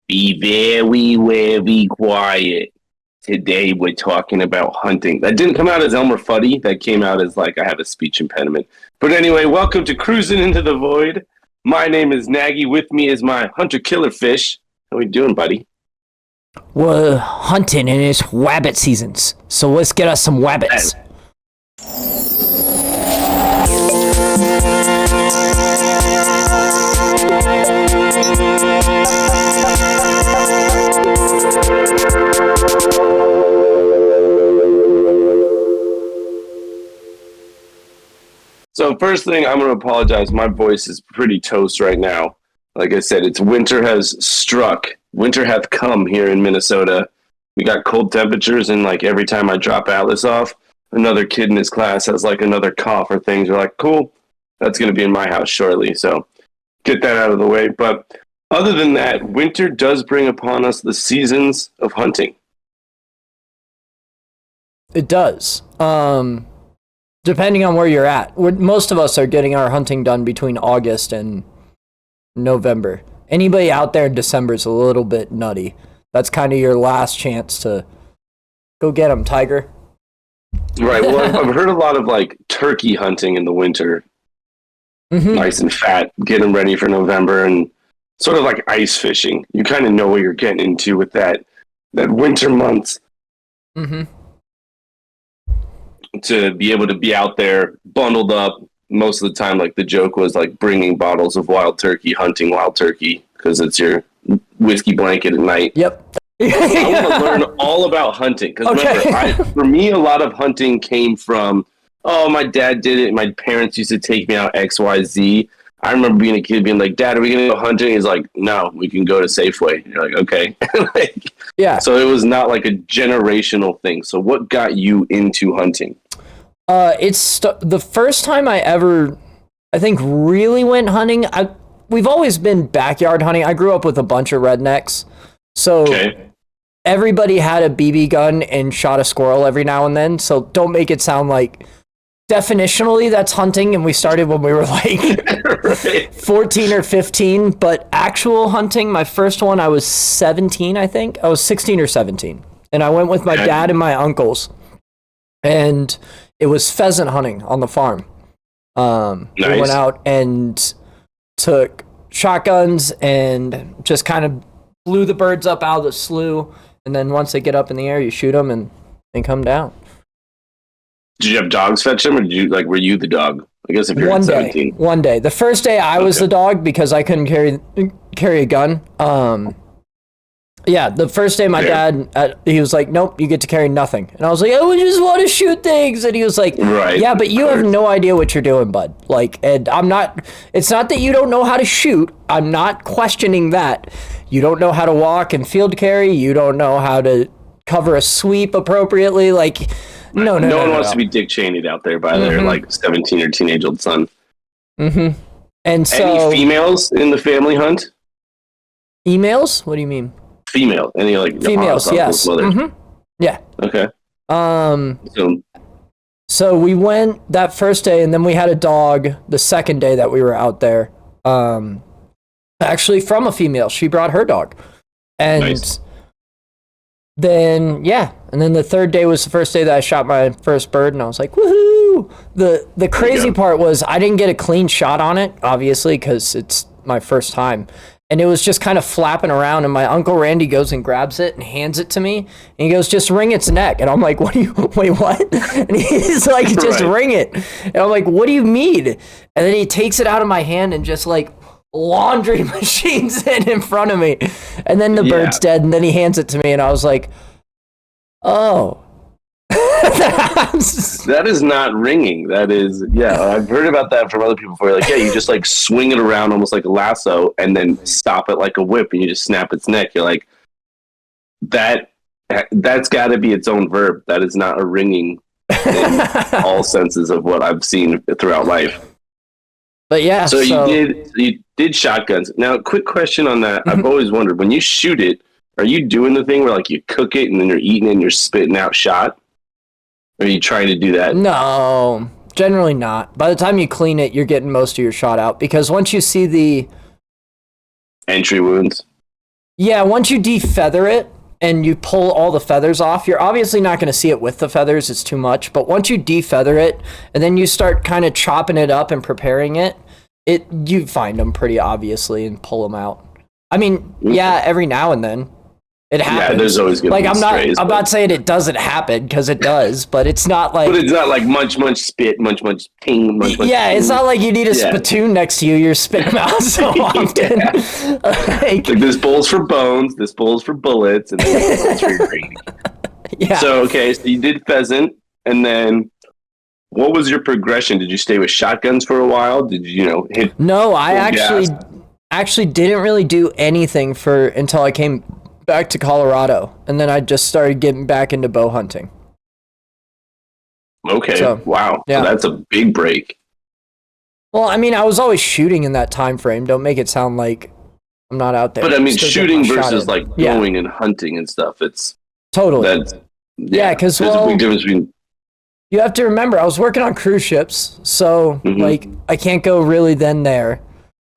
Be very, very quiet. Today we're talking about hunting. That didn't come out as Elmer Fudd. That came out as like I have a speech impediment. But anyway, welcome to Cruising into the Void. My name is Nagy. With me is my hunter killer fish. How we doing, buddy? We're hunting and it's wabbit seasons. So let's get us some wabbits. So first thing, I'm going to apologize. My voice is pretty toast right now. Like I said, it's winter has struck. Winter hath come here in Minnesota. We got cold temperatures, and like every time I drop Atlas off, another kid in his class has like another cough or things. We're like, cool, that's going to be in my house shortly. So get that out of the way. But other than that, winter does bring upon us the seasons of hunting. It does. Depending on where you're at. Most of us are getting our hunting done between August and November. Anybody out there in December is a little bit nutty. That's kind of your last chance to go get them, tiger. Right. Well, I've heard a lot of like turkey hunting in the winter. Mm-hmm. Nice and fat. Get them ready for November, and sort of like ice fishing. You kind of know what you're getting into with that winter months. Mm-hmm. To be able to be out there bundled up most of the time, like the joke was like bringing bottles of wild turkey, hunting wild turkey, because it's your whiskey blanket at night. Yep. I want to learn all about hunting, because remember, for me, a lot of hunting came from, oh, my dad did it. My parents used to take me out XYZ. I remember being a kid being like, Dad, are we going to go hunting? He's like, no, we can go to Safeway. And you're like, okay. Yeah. So it was not like a generational thing. So what got you into hunting? It's the first time I ever, I think, really went hunting. We've always been backyard hunting. I grew up with a bunch of rednecks. So everybody had a BB gun and shot a squirrel every now and then. So don't make it sound like definitionally that's hunting, and we started when we were like 14 or 15, but actual hunting, my first one, I was 17, I think. I was 16 or 17, and I went with my dad and my uncles, and it was pheasant hunting on the farm. Nice. We went out and took shotguns and just kind of blew the birds up out of the slough, and then once they get up in the air, you shoot them and come down. Did you have dogs fetch them, or were you the dog? I guess if you're 17. One day. The first day I was the dog because I couldn't carry a gun. Yeah, the first day my dad, he was like, nope, you get to carry nothing. And I was like, I just want to shoot things. And he was like, yeah, but you have no idea what you're doing, bud. Like, and it's not that you don't know how to shoot. I'm not questioning that. You don't know how to walk and field carry. You don't know how to cover a sweep appropriately. Like, no one wants to be Dick Cheney'd out there by their like 17 or teenage-old son. Mm-hmm. And so, any females in the family hunt? Emails? What do you mean? Female. Any like females? Yes. Mm-hmm. Yeah. Okay. So we went that first day, and then we had a dog the second day that we were out there. Actually, from a female, she brought her dog, and. Nice. Then the third day was the first day that I shot my first bird, and I was like, woohoo! The crazy part was I didn't get a clean shot on it, obviously, because it's my first time. And it was just kind of flapping around, and my Uncle Randy goes and grabs it and hands it to me, and he goes, just wring its neck. And I'm like, wait, what? And he's like, just wring it. And I'm like, what do you mean? And then he takes it out of my hand and just like laundry machines it in front of me, and then the bird's dead, and then he hands it to me, and I was like, oh. That is not ringing. That is, I've heard about that from other people before. Like, you just like swing it around almost like a lasso and then stop it like a whip, and you just snap its neck. You're like, that's got to be its own verb. That is not a ringing in all senses of what I've seen throughout life. But so you did shotguns. Now, quick question on that. Mm-hmm. I've always wondered, when you shoot it, are you doing the thing where like you cook it and then you're eating it and you're spitting out shot? Or are you trying to do that? No, generally not. By the time you clean it, you're getting most of your shot out, because once you see the entry wounds. Yeah, once you defeather it and you pull all the feathers off, you're obviously not going to see it with the feathers. It's too much. But once you defeather it and then you start kind of chopping it up and preparing it, you find them pretty obviously and pull them out. I mean, yeah, every now and then. It happens. Yeah, there's always going to be strays. I'm not saying it doesn't happen, because it does, but it's not like... But it's not like munch spit, munch ting, munch yeah, ting. It's not like you need a spittoon next to you. You're spitting them out so often. like this bowl's for bones, this bowl's for bullets, and this bowl's for your gravy. Yeah. So, okay, so you did pheasant, and then what was your progression? Did you stay with shotguns for a while? Did you, hit... No, I actually didn't really do anything until I came back to Colorado, and then I just started getting back into bow hunting. Okay, so, wow. Yeah. So that's a big break. Well, I mean, I was always shooting in that time frame. Don't make it sound like I'm not out there. But I mean, shooting versus like going and hunting and stuff, it's... Totally. Because there's a big difference between... You have to remember, I was working on cruise ships, so like I can't go really there.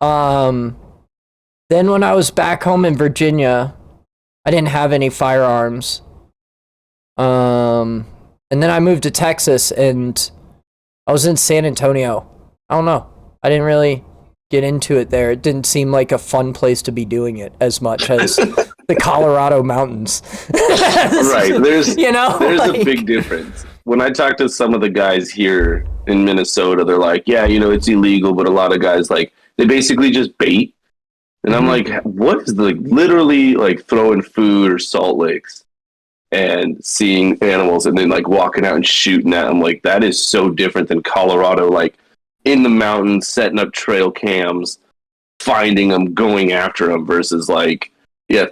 Then when I was back home in Virginia, I didn't have any firearms. And then I moved to Texas, and I was in San Antonio. I don't know. I didn't really get into it there. It didn't seem like a fun place to be doing it as much as the Colorado mountains. Right. There's a big difference. When I talk to some of the guys here in Minnesota, they're like, yeah, it's illegal, but a lot of guys, like, they basically just bait. And I'm like, what is literally like throwing food or salt licks and seeing animals and then like walking out and shooting at them? Like, that is so different than Colorado, like in the mountains, setting up trail cams, finding them, going after them versus like,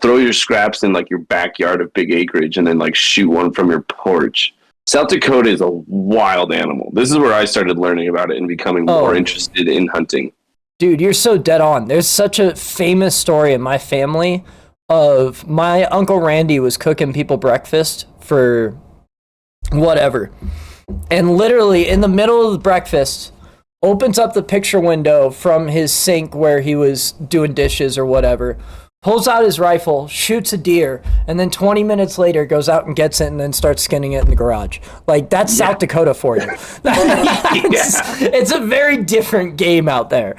throw your scraps in like your backyard of big acreage and then like shoot one from your porch. South Dakota is a wild animal. This is where I started learning about it and becoming more interested in hunting. Dude, you're so dead on. There's such a famous story in my family of my Uncle Randy was cooking people breakfast for whatever. And literally in the middle of the breakfast, opens up the picture window from his sink where he was doing dishes or whatever, pulls out his rifle, shoots a deer, and then 20 minutes later goes out and gets it and then starts skinning it in the garage. Like, that's South Dakota for you. It's a very different game out there.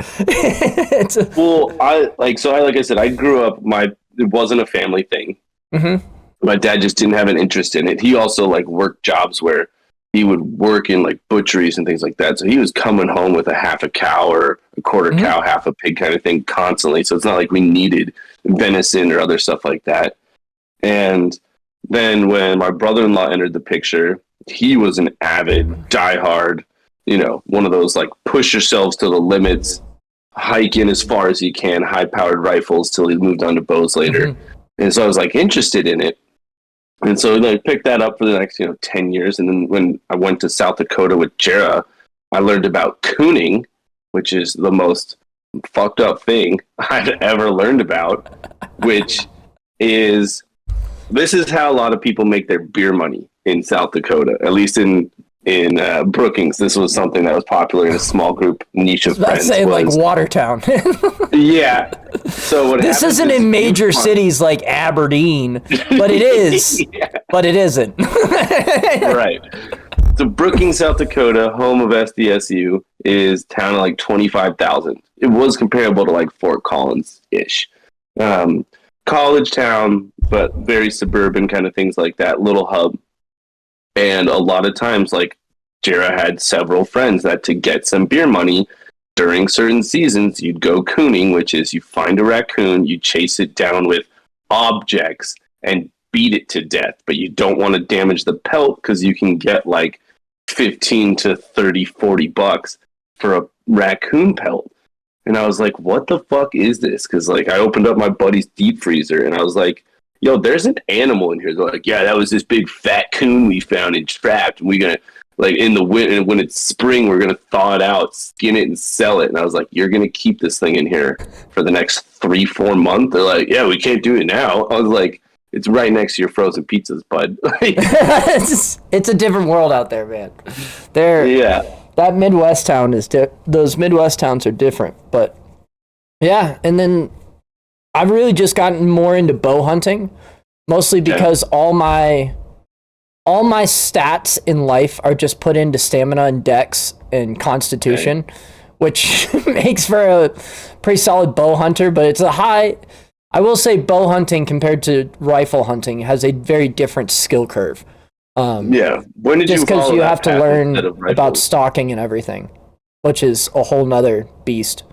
Like I said, I grew up, it wasn't a family thing. Mm-hmm. My dad just didn't have an interest in it. He also like worked jobs where he would work in like butcheries and things like that. So he was coming home with a half a cow or a quarter cow, half a pig kind of thing constantly. So it's not like we needed venison or other stuff like that. And then when my brother-in-law entered the picture, he was an avid, diehard, one of those like push yourselves to the limits, hike in as far as you can, high-powered rifles till he moved on to bows later. And so I was like interested in it. And so I picked that up for the next 10 years. And then when I went to South Dakota with Jera, I learned about cooning, which is the most fucked up thing I'd ever learned about, which is, this is how a lot of people make their beer money in South Dakota, at least in Brookings. This was something that was popular in a small group niche of friends. Saying like Watertown. Yeah. So this isn't in major cities like Aberdeen, but it is. But it isn't. Right. So Brookings, South Dakota, home of SDSU, is town of like 25,000. It was comparable to like Fort Collins-ish. College town, but very suburban kind of things like that, little hub. And a lot of times, like, Jera had several friends that to get some beer money during certain seasons, you'd go cooning, which is you find a raccoon, you chase it down with objects and beat it to death. But you don't want to damage the pelt because you can get like 15 to 30, 40 bucks for a raccoon pelt. And I was like, what the fuck is this? Because like I opened up my buddy's deep freezer and I was like, yo, there's an animal in here. They're like, yeah, that was this big fat coon we found and trapped. And we're going to, like, in the winter, when it's spring, we're going to thaw it out, skin it, and sell it. And I was like, you're going to keep this thing in here for the next 3-4 months? They're like, yeah, we can't do it now. I was like, it's right next to your frozen pizzas, bud. It's a different world out there, man. That Midwest town is those Midwest towns are different. But, yeah, and then I've really just gotten more into bow hunting, mostly because all my stats in life are just put into stamina and dex and constitution, which makes for a pretty solid bow hunter, but it's I will say bow hunting compared to rifle hunting has a very different skill curve. When did just you because you have to learn about stalking and everything, which is a whole nother beast.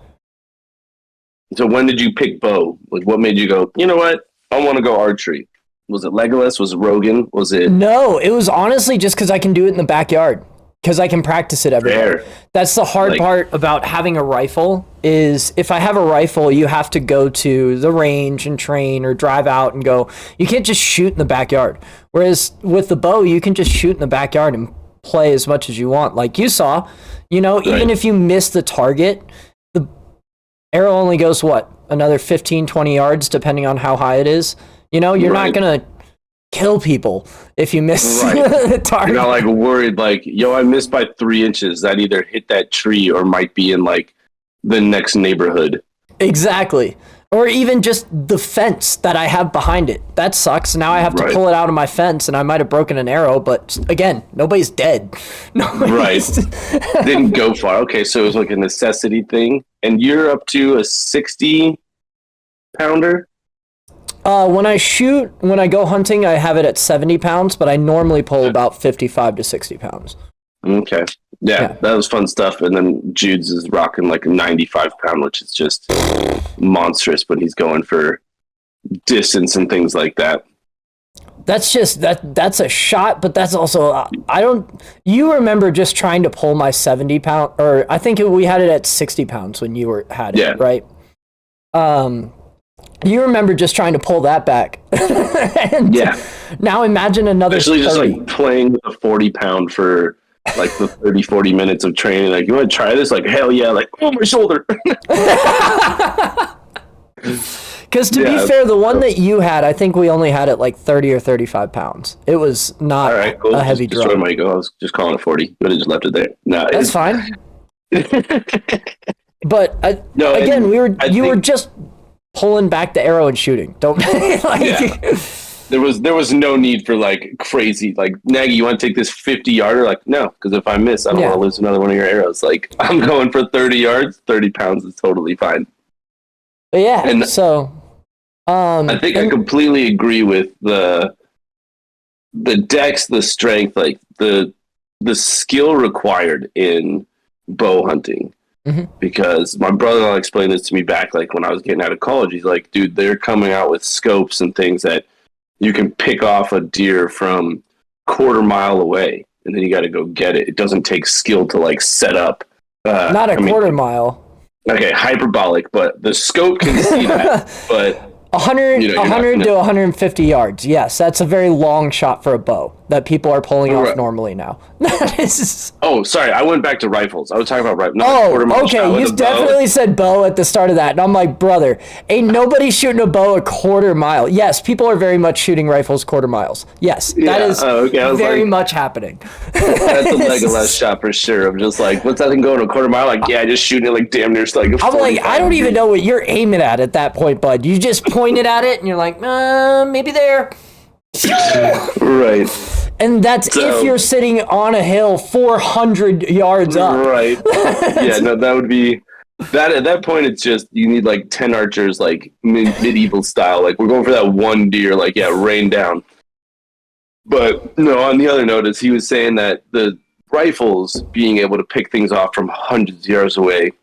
So when did you pick bow? Like, what made you go, you know what? I want to go archery. Was it Legolas? Was it Rogan? Was it... No, it was honestly just because I can do it in the backyard. Because I can practice it everywhere. That's the hard part about having a rifle is if I have a rifle, you have to go to the range and train or drive out and go. You can't just shoot in the backyard. Whereas with the bow, you can just shoot in the backyard and play as much as you want. Like you saw, even if you miss the target, the arrow only goes, another 15, 20 yards, depending on how high it is. You're not going to kill people if you miss the target. You're not like worried like, I missed by 3 inches. That either hit that tree or might be in like the next neighborhood. Exactly. Or even just the fence that I have behind it. That sucks. Now I have to pull it out of my fence and I might have broken an arrow, but again, nobody's dead. Didn't go far. Okay, so it was like a necessity thing. And you're up to a 60 pounder? When I go hunting, I have it at 70 pounds, but I normally pull about 55 to 60 pounds. Okay. Yeah, that was fun stuff. And then Jude's is rocking like a 95 pound, which is just monstrous, but he's going for distance and things like that. That's just, that's a shot, but that's also, you remember just trying to pull my 70 pound, or I think we had it at 60 pounds when you had it, right? You remember just trying to pull that back. Now imagine another especially 30. Just like playing with a 40 pound for like the 30, 40 minutes of training. Like, you want to try this? Like, hell yeah. Like, oh, my shoulder. Because to be fair, the one that you had, I think we only had it like 30 or 35 pounds. It was not a heavy drum. I was just calling it 40. But I just left it there. No, that's fine. But again, you were just pulling back the arrow and shooting. Don't There was no need for like crazy like, Nagy, you want to take this 50 yarder? Like, no, because if I miss, I don't want to lose another one of your arrows. Like, I'm going for 30 yards. 30 pounds is totally fine. But and so I think I completely agree with the dex, the strength, like the skill required in bow hunting. Because my brother-in-law explained this to me back like when I was getting out of college. He's like, dude, they're coming out with scopes and things that you can pick off a deer from quarter mile away, and then you got to go get it. It doesn't take skill to like set up. Not a quarter mile. Okay, hyperbolic, but the scope can see that. But 100 to 150 yards. Yes, that's a very long shot for a bow that people are pulling off normally now. Oh, sorry. I went back to rifles. I was talking about rifles. Okay. You definitely said bow at the start of that. And I'm like, brother, ain't nobody shooting a bow a quarter mile. Yes, people are very much shooting rifles quarter miles. Yes, that is very much happening. That's a Legolas shot for sure. I'm just like, what's that thing going a quarter mile? Like, yeah, just shooting it like damn near like a I'm like, I don't even know what you're aiming at that point, bud. You just pointed at it and you're like, maybe there. Right. And that's if you're sitting on a hill 400 yards up. Right. Yeah, no, that would be that at that point. It's just you need like 10 archers, like medieval style. Like, we're going for that one deer, like, rain down. But no, on the other note, is he was saying that the rifles being able to pick things off from hundreds of yards away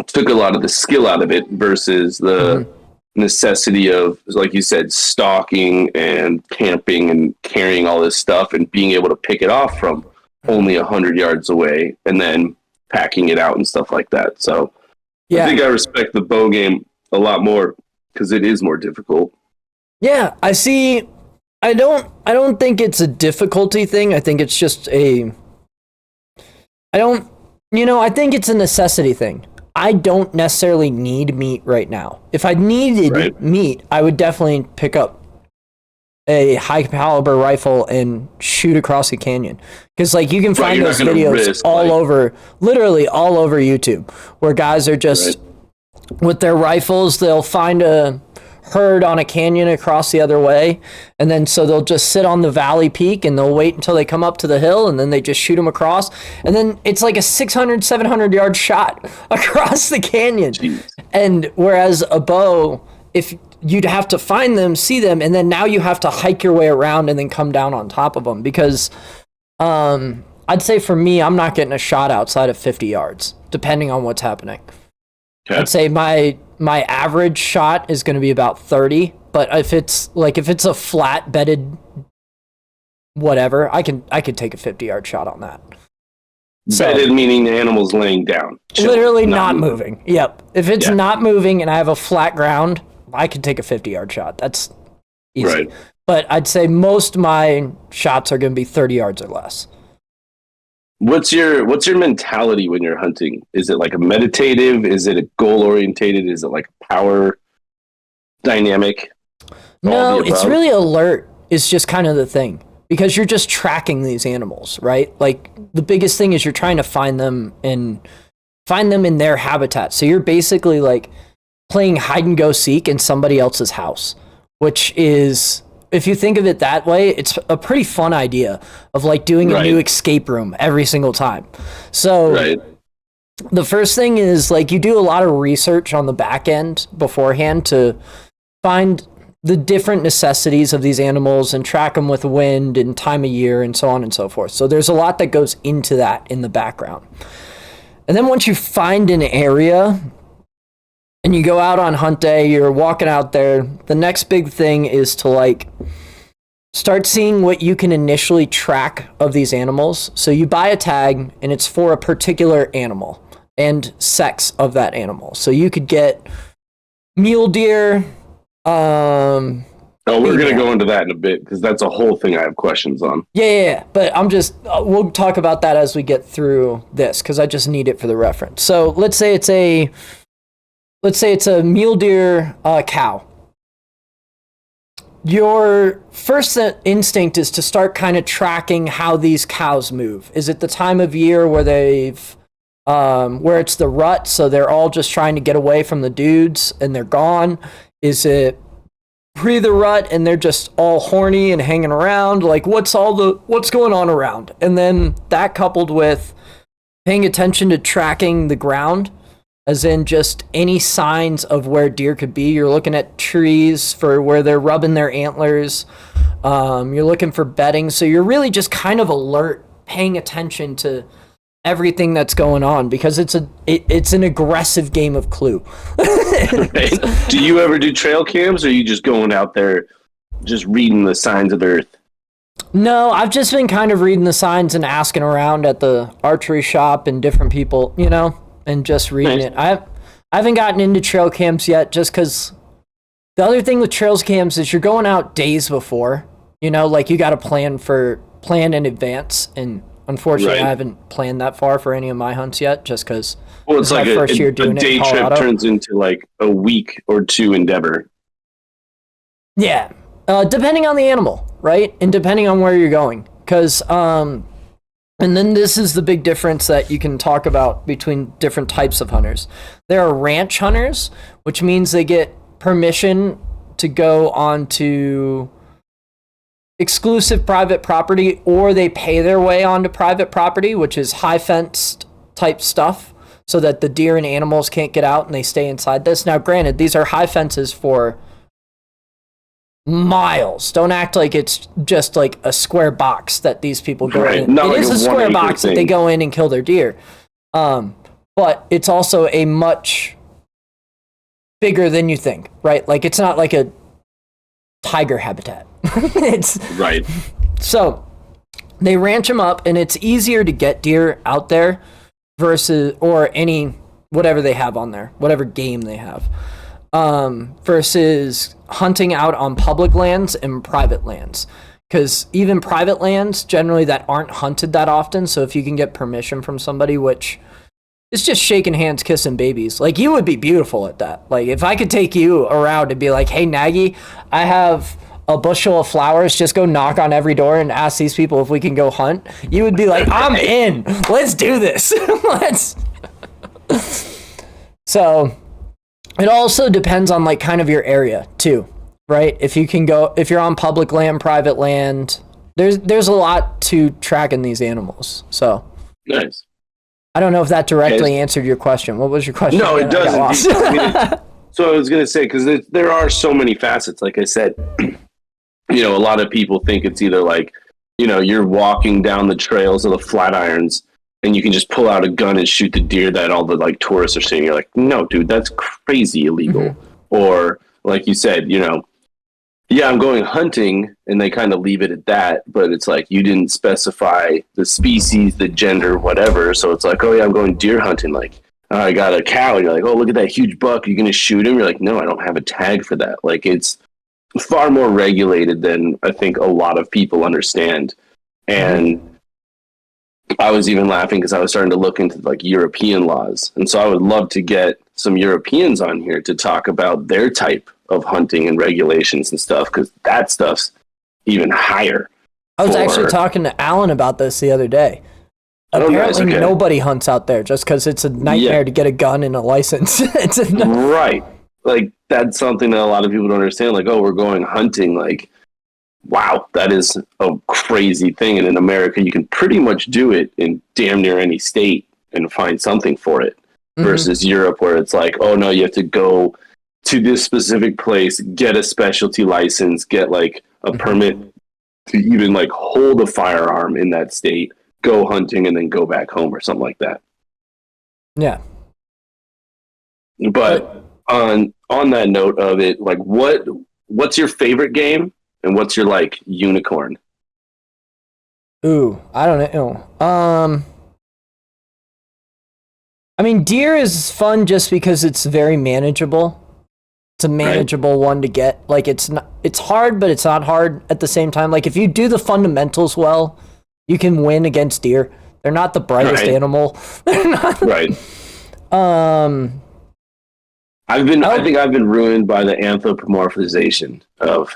took a lot of the skill out of it versus the necessity of, like you said, stalking and camping and carrying all this stuff and being able to pick it off from only 100 yards away and then packing it out and stuff like that. So I think I respect the bow game a lot more because it is more difficult. Yeah, I see. I don't think it's a difficulty thing. I think it's just I think it's a necessity thing. I don't necessarily need meat right now. If I needed meat, I would definitely pick up a high caliber rifle and shoot across a canyon. Because like you can find those videos literally all over YouTube, where guys are just with their rifles. They'll find a herd on a canyon across the other way, and then so they'll just sit on the valley peak and they'll wait until they come up to the hill, and then they just shoot them across, and then it's like a 600-700 yard shot across the canyon. Jeez. And whereas a bow, if you'd have to find them, see them, and then now you have to hike your way around and then come down on top of them, because I'd say for me, I'm not getting a shot outside of 50 yards, depending on what's happening. Okay. I'd say my average shot is going to be about 30, but if it's a flat bedded whatever, I could take a 50-yard shot on that. Bedded meaning the animal's laying down. Literally not moving. Yep. If it's not moving and I have a flat ground, I can take a 50-yard shot. That's easy. Right. But I'd say most of my shots are going to be 30 yards or less. What's your mentality when you're hunting? Is it like a meditative? Is it a goal orientated? Is it like a power dynamic? No, it's really alert is just kind of the thing, because you're just tracking these animals, right? Like the biggest thing is you're trying to find them in their habitat. So you're basically like playing hide and go seek in somebody else's house, which is, if you think of it that way, it's a pretty fun idea of like doing a new escape room every single time. So the first thing is like you do a lot of research on the back end beforehand to find the different necessities of these animals and track them with wind and time of year and so on and so forth. So there's a lot that goes into that in the background. And then once you find an area and you go out on hunt day, you're walking out there, the next big thing is to like start seeing what you can initially track of these animals. So you buy a tag and it's for a particular animal and sex of that animal. So you could get mule deer. We're going to go into that in a bit, because that's a whole thing I have questions on. Yeah. But I'm just, we'll talk about that as we get through this, because I just need it for the reference. So let's say it's a mule deer cow. Your first instinct is to start kind of tracking how these cows move. Is it the time of year where where it's the rut, so they're all just trying to get away from the dudes and they're gone? Is it pre the rut and they're just all horny and hanging around? Like what's going on around? And then that coupled with paying attention to tracking the ground, as in just any signs of where deer could be. You're looking at trees for where they're rubbing their antlers. You're looking for bedding. So you're really just kind of alert, paying attention to everything that's going on, because it's an aggressive game of Clue. Right. Do you ever do trail cams, or are you just going out there just reading the signs of earth? No, I've just been kind of reading the signs and asking around at the archery shop and different people, and just reading it. I haven't gotten into trail cams yet, just because the other thing with trails cams is you're going out days before, like you got to plan in advance. And unfortunately, I haven't planned that far for any of my hunts yet, just because it's like a day trip turns into like a week or two endeavor. Yeah. Depending on the animal, right? And depending on where you're going. Because, and then this is the big difference that you can talk about between different types of hunters. There are ranch hunters, which means they get permission to go onto exclusive private property, or they pay their way onto private property, which is high fenced type stuff, so that the deer and animals can't get out and they stay inside this. Now, granted, these are high fences for miles. Don't act like it's just like a square box that these people go in. It is a square box that they go in and kill their deer. But it's also a much bigger than you think, right? Like it's not like a tiger habitat. It's right. So they ranch them up, and it's easier to get deer out there or any whatever they have on there, whatever game they have. Versus hunting out on public lands and private lands. Because even private lands, generally, that aren't hunted that often, so if you can get permission from somebody, which is just shaking hands, kissing babies, like, you would be beautiful at that. Like, if I could take you around and be like, hey, Nagy, I have a bushel of flowers, just go knock on every door and ask these people if we can go hunt, you would be like, I'm in, let's do this. So It also depends on like kind of your area too, right? If you're on public land, private land, there's a lot to tracking these animals. So nice. I don't know if that directly answered your question. What was your question? No, it doesn't. So I was going to say, because there are so many facets. Like I said, a lot of people think it's either like, you're walking down the trails of the Flatirons and you can just pull out a gun and shoot the deer that all the like tourists are seeing. You're like, no, dude, that's crazy illegal. Mm-hmm. Or like you said, yeah, I'm going hunting, and they kind of leave it at that, but it's like you didn't specify the species, the gender, whatever. So it's like, oh yeah, I'm going deer hunting. Like, I got a cow, and you're like, oh, look at that huge buck. You're going to shoot him? You're like, no, I don't have a tag for that. Like, it's far more regulated than I think a lot of people understand. And I was even laughing because I was starting to look into like European laws. And so I would love to get some Europeans on here to talk about their type of hunting and regulations and stuff, because that stuff's even higher. I was actually talking to Alan about this the other day. Apparently nobody hunts out there just because it's a nightmare to get a gun and a license. Right. Like, that's something that a lot of people don't understand. Like, oh, we're going hunting. Like, wow, that is a crazy thing. And in America, you can pretty much do it in damn near any state and find something for it. Versus Europe, where it's like, oh, no, you have to go to this specific place, get a specialty license, get like a permit to even like hold a firearm in that state, go hunting, and then go back home or something like that. Yeah. But on that note of it, like what's your favorite game and what's your like unicorn? Ooh, I don't know. I mean, deer is fun just because it's very manageable. It's a manageable one to get. Like, it's hard, but it's not hard at the same time. Like, if you do the fundamentals well, you can win against deer. They're not the brightest animal. They're not. Right. I think I've been ruined by the anthropomorphization of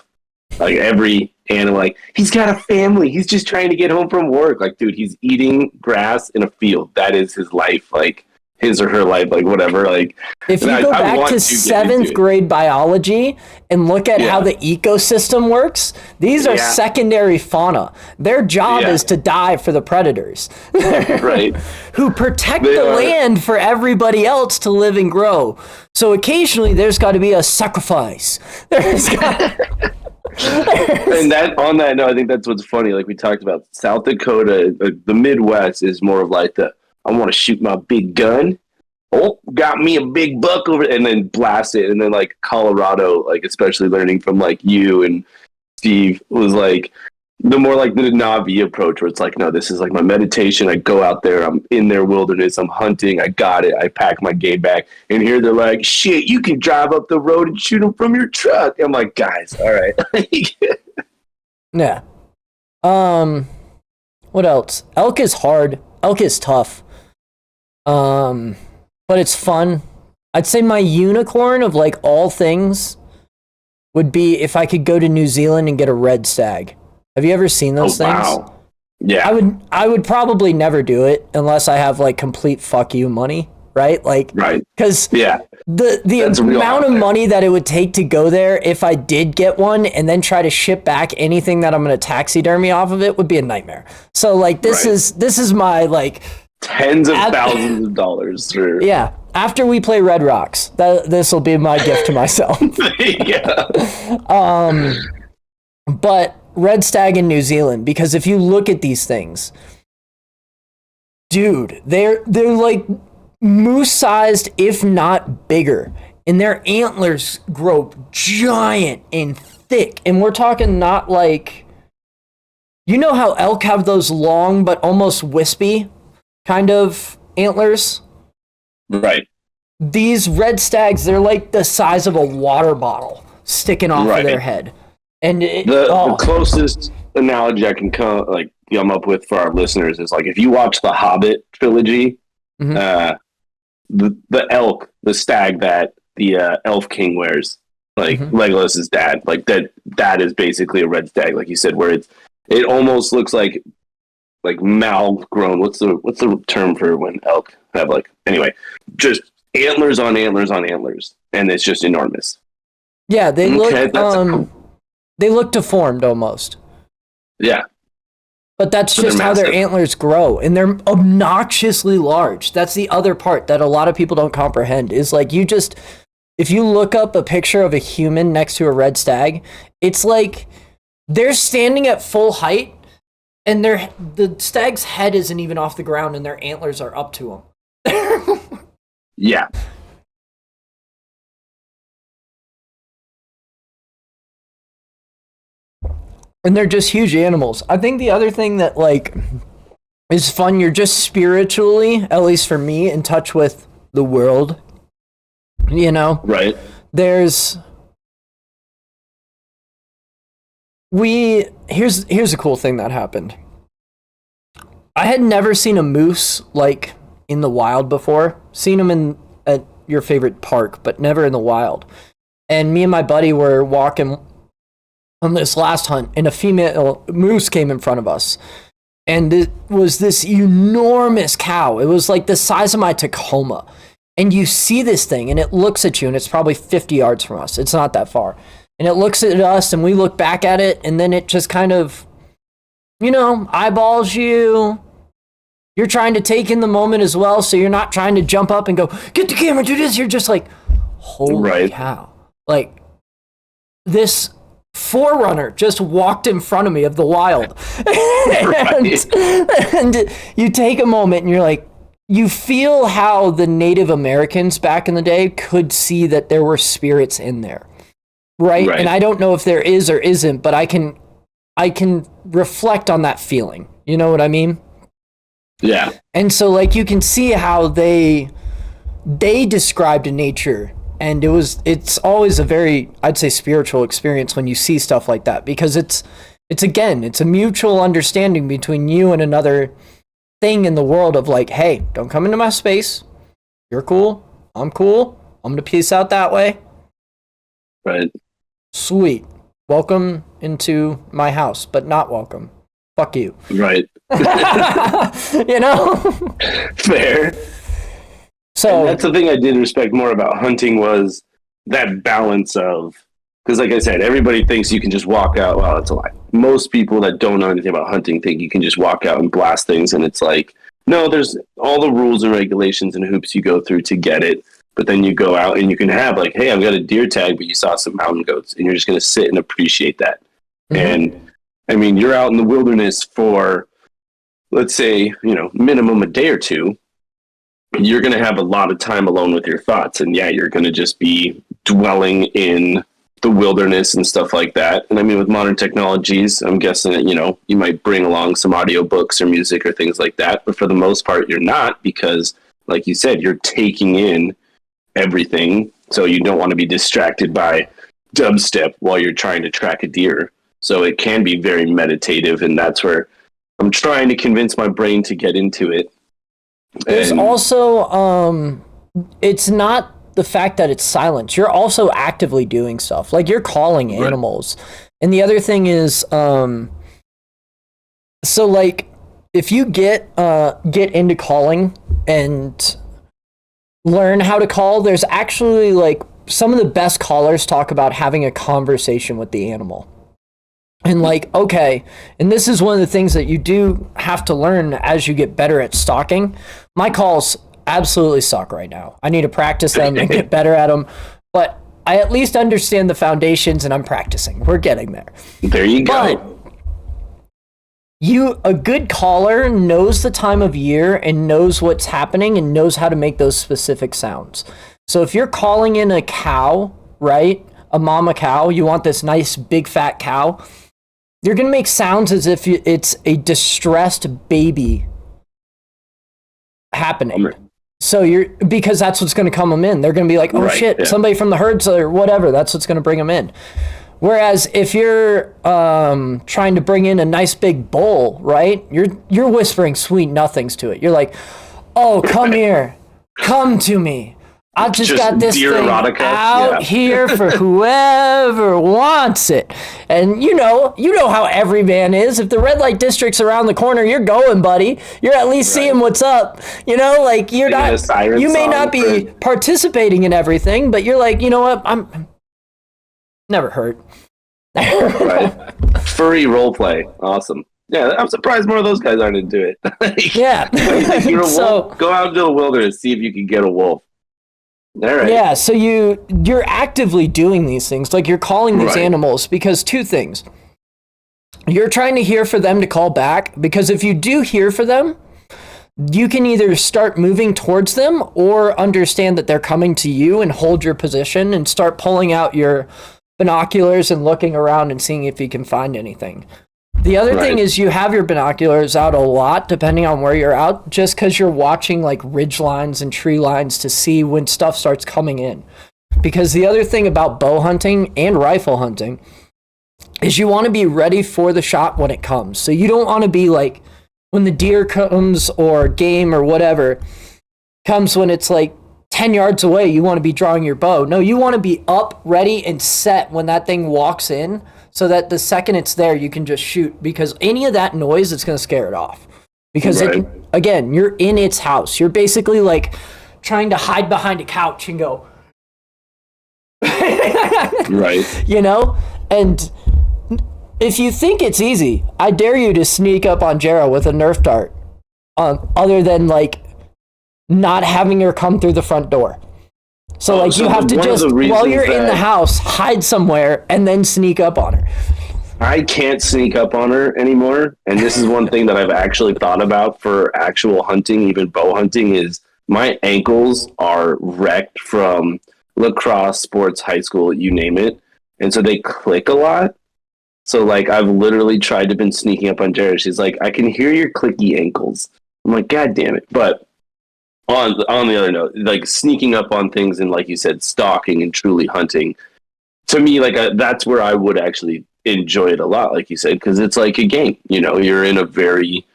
like every animal. Like, he's got a family. He's just trying to get home from work. Like, dude, he's eating grass in a field. That is his life. Like, his or her life, like whatever. Like, if you go back to 7th grade biology and look at how the ecosystem works, these are secondary fauna. Their job is to dive for the predators, right? Who protect the land for everybody else to live and grow. So occasionally, there's got to be a sacrifice. There's got. And on that note, I think that's what's funny. Like we talked about, South Dakota, the Midwest is more of like I want to shoot my big gun. Oh, got me a big buck over, and then blast it. And then like Colorado, like especially learning from like you and Steve, was like the more like the Navi approach, where it's like, no, this is like my meditation. I go out there, I'm in their wilderness, I'm hunting, I got it, I pack my game bag. And here they're like, shit, you can drive up the road and shoot them from your truck. I'm like, guys, all right. Yeah. What else? Elk is hard. Elk is tough. But it's fun. I'd say my unicorn of like all things would be if I could go to New Zealand and get a red stag. Have you ever seen those things? Wow. Yeah. I would probably never do it unless I have like complete fuck you money, right? Like, right. Because the amount of money that it would take to go there if I did get one and then try to ship back anything that I'm going to taxidermy off of it would be a nightmare. So like this is my like tens of thousands of dollars for after we play Red Rocks, this will be my gift to myself. But red stag in New Zealand, because if you look at these things, dude, they're like moose sized, if not bigger, and their antlers grow giant and thick. And we're talking not like, you know how elk have those long but almost wispy kind of antlers? Right. These red stags, they're like the size of a water bottle sticking off of their head. And the closest analogy I can come up with for our listeners is like if you watch the Hobbit trilogy, the elk, the stag that the Elf King wears, like Legolas's dad, like that is basically a red stag, like you said, where it almost looks like malgrown. What's the term for when elk have like, anyway, just antlers on antlers on antlers, and it's just enormous. Yeah, they look deformed almost. Yeah. But that's just how their antlers grow, and they're obnoxiously large. That's the other part that a lot of people don't comprehend, is like if you look up a picture of a human next to a red stag, it's like they're standing at full height, and the stag's head isn't even off the ground, and their antlers are up to them. Yeah. And they're just huge animals. I think the other thing that like is fun, you're just spiritually, at least for me, in touch with the world. You know? Right. Here's a cool thing that happened. I had never seen a moose like in the wild before. Seen them at your favorite park, but never in the wild. And me and my buddy were walking on this last hunt, and a female moose came in front of us. And it was this enormous cow. It was like the size of my Tacoma. And you see this thing, and it looks at you, and it's probably 50 yards from us. It's not that far. And it looks at us, and we look back at it, and then it just kind of, eyeballs you. You're trying to take in the moment as well, so you're not trying to jump up and go, get the camera, do this. You're just like, holy cow. Like, this forerunner just walked in front of me of the wild. and you take a moment, and you're like, you feel how the Native Americans back in the day could see that there were spirits in there. Right? And I don't know if there is or isn't, but I can reflect on that feeling. You know what I mean? Yeah. And so like you can see how they described nature, and it's always a very, I'd say, spiritual experience when you see stuff like that, because it's a mutual understanding between you and another thing in the world of like, hey, don't come into my space. You're cool. I'm cool. I'm gonna peace out that way. Right. Sweet. Welcome into my house, but not welcome. Fuck you. Right. Fair. So and that's the thing I did respect more about hunting, was that balance of, because like I said, everybody thinks you can just walk out. Well, that's a lie. Most people that don't know anything about hunting think you can just walk out and blast things, and it's like, no, there's all the rules and regulations and hoops you go through to get it. But then you go out and you can have like, hey, I've got a deer tag, but you saw some mountain goats, and you're just going to sit and appreciate that. Mm-hmm. And I mean, you're out in the wilderness for, let's say, minimum a day or two. You're going to have a lot of time alone with your thoughts. And yeah, you're going to just be dwelling in the wilderness and stuff like that. And I mean, with modern technologies, I'm guessing that, you might bring along some audiobooks or music or things like that. But for the most part, you're not, because like you said, you're taking in everything. So you don't want to be distracted by dubstep while you're trying to track a deer. So it can be very meditative. And that's where I'm trying to convince my brain to get into it. There's also, it's not the fact that it's silence. You're also actively doing stuff. Like, you're calling animals. Right. And the other thing is, so, like, if you get into calling and learn how to call, there's actually, like, some of the best callers talk about having a conversation with the animal. And like, okay, and this is one of the things that you do have to learn as you get better at stalking. My calls absolutely suck right now. I need to practice them and get better at them. But I at least understand the foundations, and I'm practicing. We're getting there. There you go. But a good caller knows the time of year and knows what's happening and knows how to make those specific sounds. So if you're calling in a cow, right? A mama cow, you want this nice big fat cow. You're going to make sounds as if it's a distressed baby happening. So because that's what's going to come them in. They're going to be like, oh shit, somebody from the herds or whatever. That's what's going to bring them in. Whereas if you're trying to bring in a nice big bull, right? You're whispering sweet nothings to it. You're like, oh, come here. Come to me. I've just got this deer thing erotica. out here for whoever wants it. And you know how every man is. If the red light district's around the corner, you're going, buddy. You're at least seeing what's up. You know, like you may not be participating in everything, but you're like, you know what? I'm never hurt. Right. Furry roleplay. Awesome. Yeah, I'm surprised more of those guys aren't into it. Yeah. You're a wolf, go out into the wilderness, see if you can get a wolf. All right. Yeah, so you're actively doing these things, like you're calling these animals, because two things. You're trying to hear for them to call back, because if you do hear for them, you can either start moving towards them or understand that they're coming to you and hold your position and start pulling out your binoculars and looking around and seeing if you can find anything. The other thing is you have your binoculars out a lot, depending on where you're out, just because you're watching like ridge lines and tree lines to see when stuff starts coming in. Because the other thing about bow hunting and rifle hunting is you want to be ready for the shot when it comes. So you don't want to be like when the deer comes or game or whatever comes when it's like 10 yards away, you want to be drawing your bow. No, you want to be up, ready, and set when that thing walks in, so that the second it's there, you can just shoot, because any of that noise, it's going to scare it off. Because, again, you're in its house. You're basically like trying to hide behind a couch and go. Right. You know? And if you think it's easy, I dare you to sneak up on Jera with a Nerf dart, other than like not having her come through the front door. So, like, you have to just, while you're in the house, hide somewhere and then sneak up on her. I can't sneak up on her anymore. And this is one thing that I've actually thought about for actual hunting, even bow hunting, is my ankles are wrecked from lacrosse, sports, high school, you name it. And so they click a lot. So, like, I've literally tried to been sneaking up on Jared. She's like, I can hear your clicky ankles. I'm like, God damn it. But on the other note, like sneaking up on things and, like you said, stalking and truly hunting, to me, like that's where I would actually enjoy it a lot, like you said, because it's like a game. You know, you're in a very,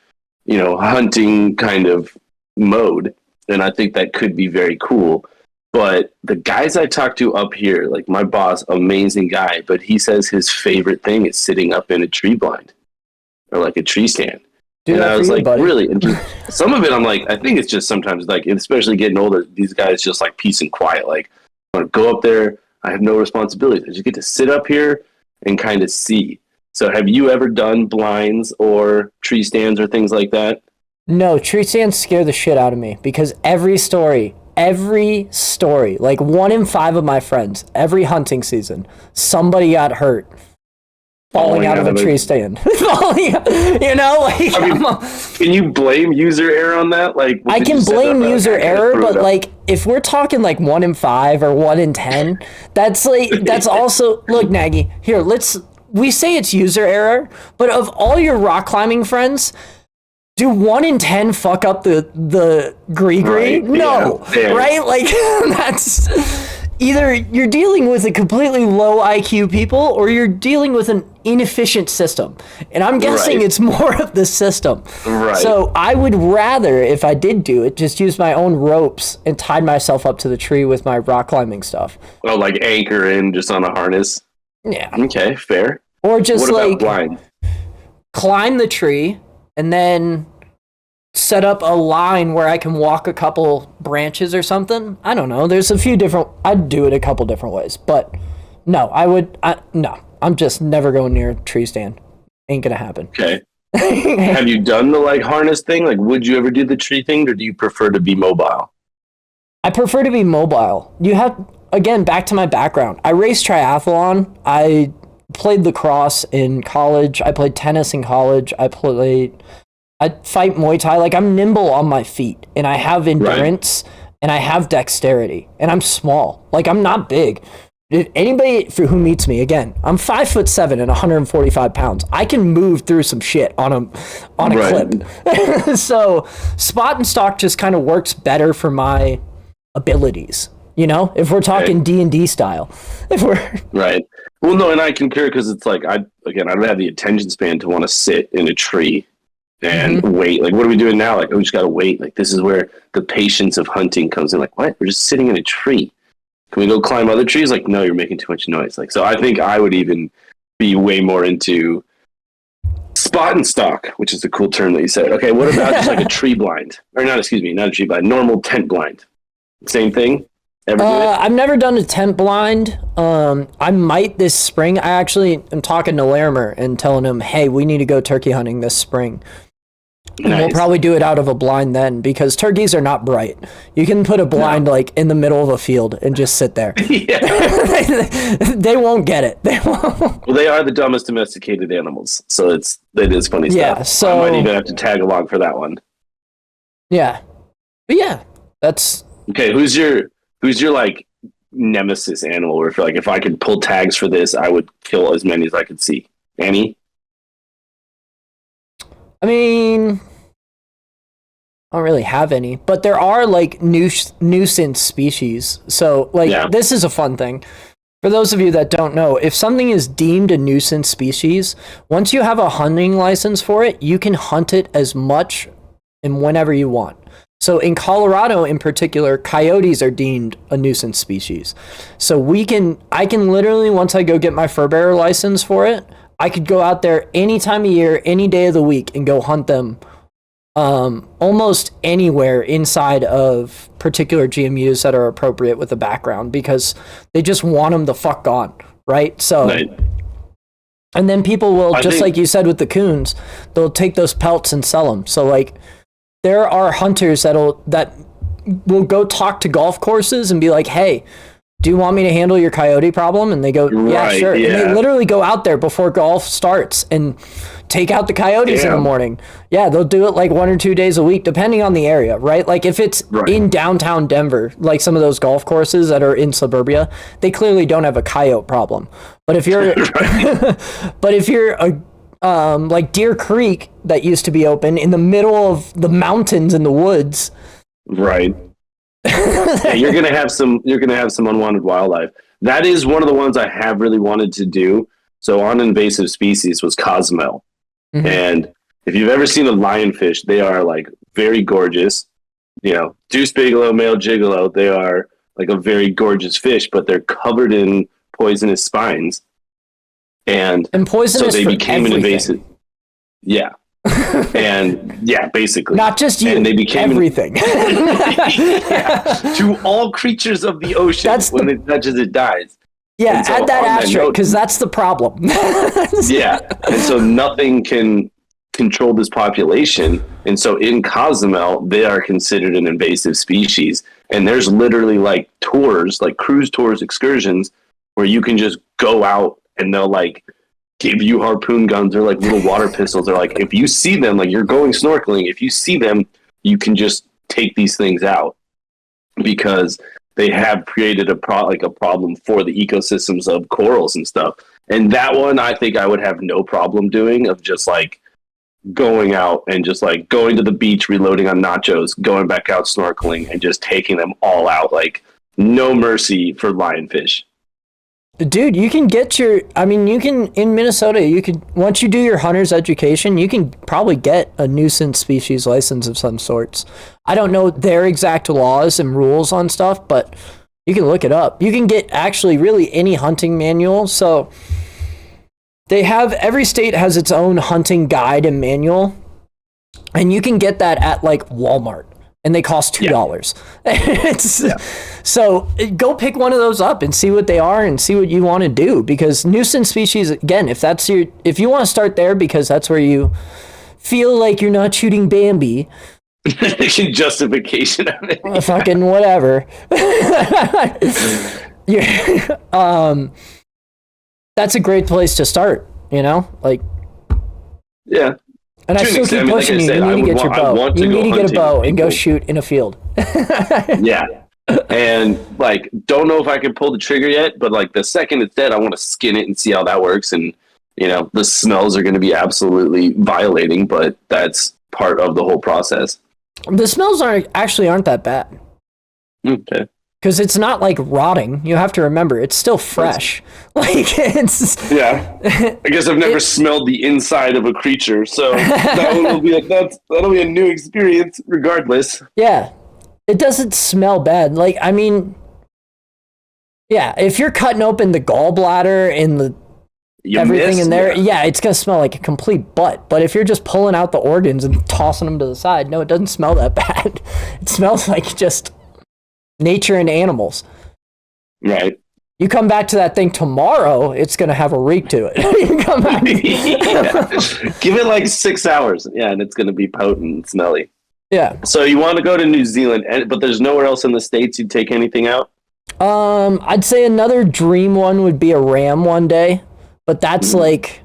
hunting kind of mode, and I think that could be very cool. But the guys I talk to up here, like my boss, amazing guy, but he says his favorite thing is sitting up in a tree blind or like a tree stand. And I was like, really? And some of it, I'm like, I think it's just sometimes, like, especially getting older, these guys just like peace and quiet. Like, I want to go up there. I have no responsibilities. I just get to sit up here and kind of see. So have you ever done blinds or tree stands or things like that? No, tree stands scare the shit out of me, because every story, like 1 in 5 of my friends, every hunting season, somebody got hurt falling out of a tree stand. Can you blame user error on that? Like, I can blame user error, but like if we're talking like 1 in 5 or 1 in 10, that's also, look, Nagy, here, we say it's user error, but of all your rock climbing friends, do 1 in 10 fuck up the gree-gree? No, right? Like, that's either you're dealing with a completely low IQ people or you're dealing with an inefficient system. And I'm guessing it's more of the system. Right. So I would rather, if I did do it, just use my own ropes and tied myself up to the tree with my rock climbing stuff. Oh, like anchor in just on a harness? Yeah. Okay, fair. Or just what about blind? Climb the tree and then set up a line where I can walk a couple branches or something. I don't know. There's a few different, I'd do it a couple different ways, but no, no, I'm just never going near a tree stand. Ain't gonna happen. Okay. Have you done the like harness thing? Like, would you ever do the tree thing, or do you prefer to be mobile? I prefer to be mobile. You have, again, back to my background. I raced triathlon. I played lacrosse in college. I played tennis in college. I fight Muay Thai. Like, I'm nimble on my feet, and I have endurance, and I have dexterity, and I'm small. Like, I'm not big. Anybody who meets me, again, I'm 5'7" and 145 pounds. I can move through some shit on a clip. So spot and stalk just kind of works better for my abilities. You know, if we're talking D&D style, right. Well, no, and I concur, because it's like I don't have the attention span to want to sit in a tree and wait. Like, what are we doing now? Like, oh, we just got to wait. Like, this is where the patience of hunting comes in. Like, what? We're just sitting in a tree. Can we go climb other trees? Like, no, you're making too much noise. Like, so I think I would even be way more into spot and stalk, which is the cool term that you said. Okay, what about just like a tree blind? Or not, excuse me, not a tree blind, normal tent blind. Same thing? Ever do it? I've never done a tent blind. I might this spring. I actually am talking to Larimer and telling him, hey, we need to go turkey hunting this spring. And we'll probably do it out of a blind then, because turkeys are not bright. You can put a blind like in the middle of a field and just sit there. They won't get it. They won't. Well, they are the dumbest domesticated animals, so it is funny stuff. Yeah, so I might even have to tag along for that one. Yeah, but yeah, that's okay. Who's your like nemesis animal? Where if I could pull tags for this, I would kill as many as I could see. Annie? I mean, I don't really have any, but there are like nuisance species. So like This is a fun thing. For those of you that don't know, if something is deemed a nuisance species, once you have a hunting license for it, you can hunt it as much and whenever you want. So in Colorado in particular, coyotes are deemed a nuisance species. So I can literally, once I go get my fur bearer license for it, I could go out there any time of year, any day of the week, and go hunt them almost anywhere inside of particular GMUs that are appropriate with the background, because they just want them the fuck gone, right? So, and then people will, like you said with the coons, they'll take those pelts and sell them. So like, there are hunters that will go talk to golf courses and be like, hey, do you want me to handle your coyote problem? And they go, yeah, sure. Yeah. And they literally go out there before golf starts and take out the coyotes in the morning. Yeah, they'll do it like 1 or 2 days a week, depending on the area, right? Like if it's in downtown Denver, like some of those golf courses that are in suburbia, they clearly don't have a coyote problem. But if you're, like Deer Creek that used to be open in the middle of the mountains in the woods. Right. Yeah, you're gonna have some unwanted wildlife. That is one of the ones I have really wanted to do. So on invasive species was cozumel. And if you've ever seen a lionfish, they are like very gorgeous. You know, Deuce Bigelow, male gigolo, they are like a very gorgeous fish, but they're covered in poisonous spines. And poisonous, so they became an invasive. Yeah. And yeah, basically not just you, and they became everything. To all creatures of the ocean, when it touches it dies. Yeah, so add that asterisk, because that's the problem. Yeah, and so nothing can control this population, and so in Cozumel they are considered an invasive species, and there's literally like tours, like cruise tours, excursions, where you can just go out and they'll like give you harpoon guns or like little water pistols. They're like, if you see them, like you're going snorkeling, if you see them, you can just take these things out, because they have created a problem for the ecosystems of corals and stuff. And that one, I think I would have no problem doing, of just like going out and just like going to the beach, reloading on nachos, going back out snorkeling, and just taking them all out. Like no mercy for lionfish. Dude, you can in Minnesota, once you do your hunter's education, you can probably get a nuisance species license of some sorts. I don't know their exact laws and rules on stuff, but you can look it up. You can get actually really any hunting manual. So every state has its own hunting guide and manual, and you can get that at like Walmart. And they cost $2. So go pick one of those up and see what they are and see what you want to do. Because nuisance species, again, if you want to start there because that's where you feel like you're not shooting Bambi. Justification of it. Fucking whatever. That's a great place to start, you know? Like, yeah. And I still keep pushing you. You need to get your bow. You need to get a bow and go shoot in a field. Yeah. And like, don't know if I can pull the trigger yet, but like the second it's dead, I want to skin it and see how that works. And, you know, the smells are going to be absolutely violating, but that's part of the whole process. The smells aren't that bad. Okay. because it's not like rotting. You have to remember, it's still fresh. Like it's yeah. I guess I've never smelled the inside of a creature, so that'll be a new experience regardless. Yeah, it doesn't smell bad. Like, I mean, yeah, if you're cutting open the gallbladder and the everything in there, yeah, it's gonna smell like a complete butt. But if you're just pulling out the organs and tossing them to the side, no, it doesn't smell that bad. It smells like just nature and animals. Right. You come back to that thing tomorrow, it's gonna have a reek to it. You come back. Give it like 6 hours, yeah, and it's gonna be potent and smelly. Yeah. So you want to go to New Zealand, but there's nowhere else in the States you'd take anything out? I'd say another dream one would be a ram one day, but that's like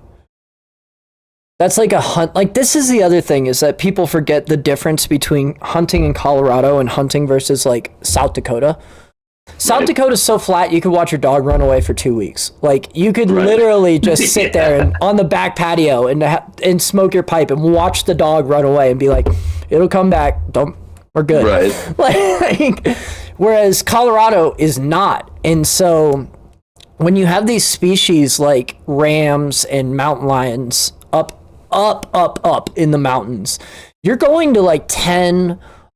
a hunt. Like, this is the other thing, is that people forget the difference between hunting in Colorado and hunting versus like South Dakota. South Dakota's so flat, you could watch your dog run away for 2 weeks. Like, you could literally just sit there and, on the back patio and smoke your pipe and watch the dog run away and be like, it'll come back. We're good. Right. Like, whereas Colorado is not. And so when you have these species like rams and mountain lions up in the mountains, you're going to like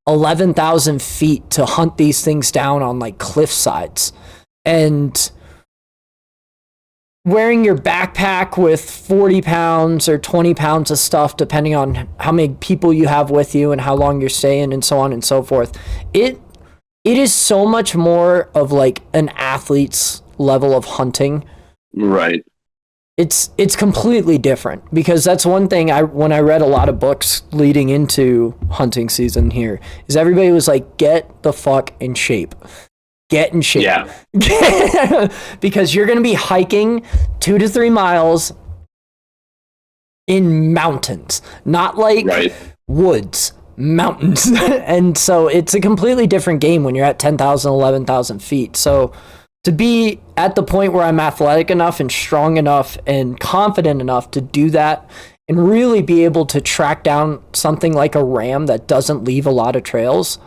11,000 feet to hunt these things down on like cliff sides, and wearing your backpack with 40 pounds or 20 pounds of stuff, depending on how many people you have with you and how long you're staying and so on and so forth. It is so much more of like an athlete's level of hunting. Right. It's completely different, because that's one thing when I read a lot of books leading into hunting season here, is everybody was like, get the fuck in shape. Get in shape. Yeah. Because you're going to be hiking 2 to 3 miles in mountains, not like woods, mountains. And so it's a completely different game when you're at 10,000, 11,000 feet. So to be at the point where I'm athletic enough and strong enough and confident enough to do that and really be able to track down something like a ram that doesn't leave a lot of trails,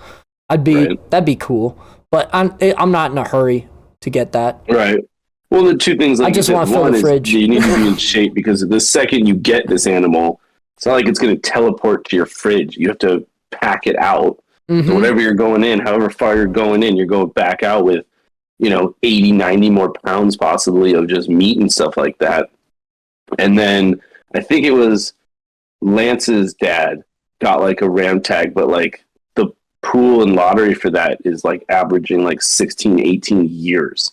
that'd be cool. But I'm not in a hurry to get that. Right. Well, the two things, like I just want to fill the fridge. You need to be in shape, because the second you get this animal, it's not like it's going to teleport to your fridge. You have to pack it out. Mm-hmm. So whatever you're going in, however far you're going back out with, 80, 90 more pounds possibly of just meat and stuff like that. And then I think it was Lance's dad got like a ram tag, but like the pool and lottery for that is like averaging like 16, 18 years.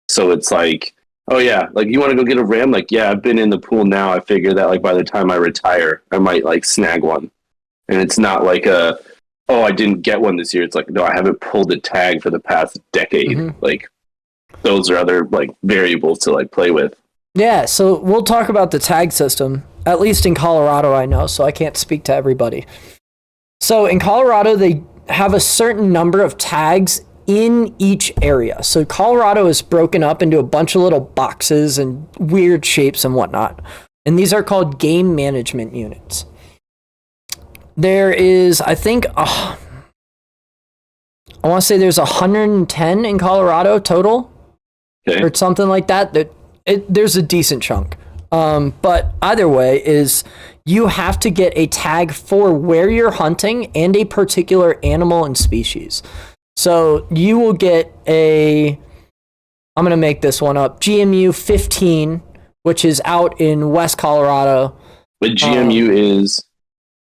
So it's like, oh yeah, like, you want to go get a ram? Like, yeah, I've been in the pool now. I figure that like by the time I retire, I might like snag one. And it's not like I didn't get one this year. It's like, no, I haven't pulled a tag for the past decade. Mm-hmm. Like, those are other like variables to like play with. Yeah, so we'll talk about the tag system, at least in Colorado, I know, so I can't speak to everybody. So in Colorado, they have a certain number of tags in each area. So Colorado is broken up into a bunch of little boxes and weird shapes and whatnot. And these are called game management units. There is, I think, I want to say there's 110 in Colorado total, or something like that. There's a decent chunk. But either way, is you have to get a tag for where you're hunting and a particular animal and species. So you will get I'm going to make this one up, GMU 15, which is out in West Colorado. But GMU is?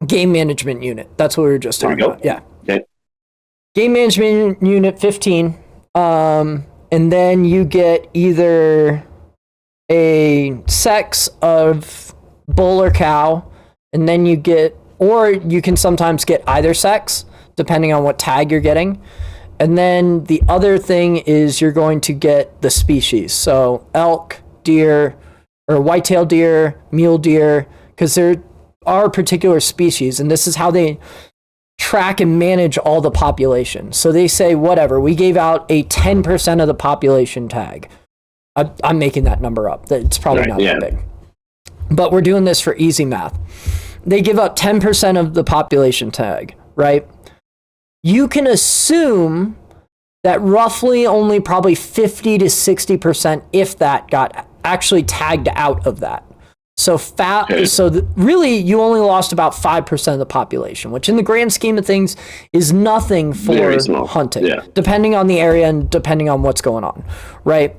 Game Management Unit. That's what we were just talking about. Yeah. Okay. Game Management Unit 15. And then you get either a sex of bull or cow, and then you can sometimes get either sex, depending on what tag you're getting. And then the other thing is you're going to get the species. So elk, deer, or white-tailed deer, mule deer, because they're are particular species, and this is how they track and manage all the population. So they say, whatever, we gave out a 10% of the population tag. I'm making that number up. It's probably not that big. But we're doing this for easy math. They give out 10% of the population tag, right? You can assume that roughly only probably 50 to 60%, if that, got actually tagged out of that. So really, you only lost about 5% of the population, which in the grand scheme of things is nothing for hunting, depending on the area and depending on what's going on, right?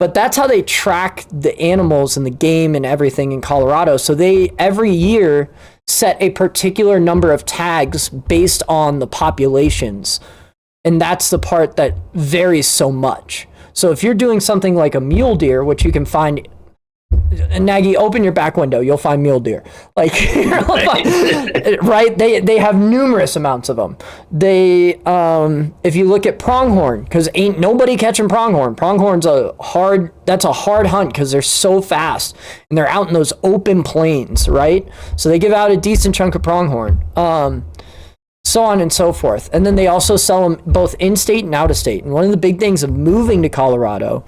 But that's how they track the animals and the game and everything in Colorado. So they, every year, set a particular number of tags based on the populations. And that's the part that varies so much. So if you're doing something like a mule deer, which you can find, Nagy, open your back window, you'll find mule deer. Like, right? They have numerous amounts of them. They, if you look at pronghorn, because ain't nobody catching pronghorn. Pronghorn's that's a hard hunt because they're so fast and they're out in those open plains, right? So they give out a decent chunk of pronghorn. So on and so forth. And then they also sell them both in-state and out-of-state. And one of the big things of moving to Colorado,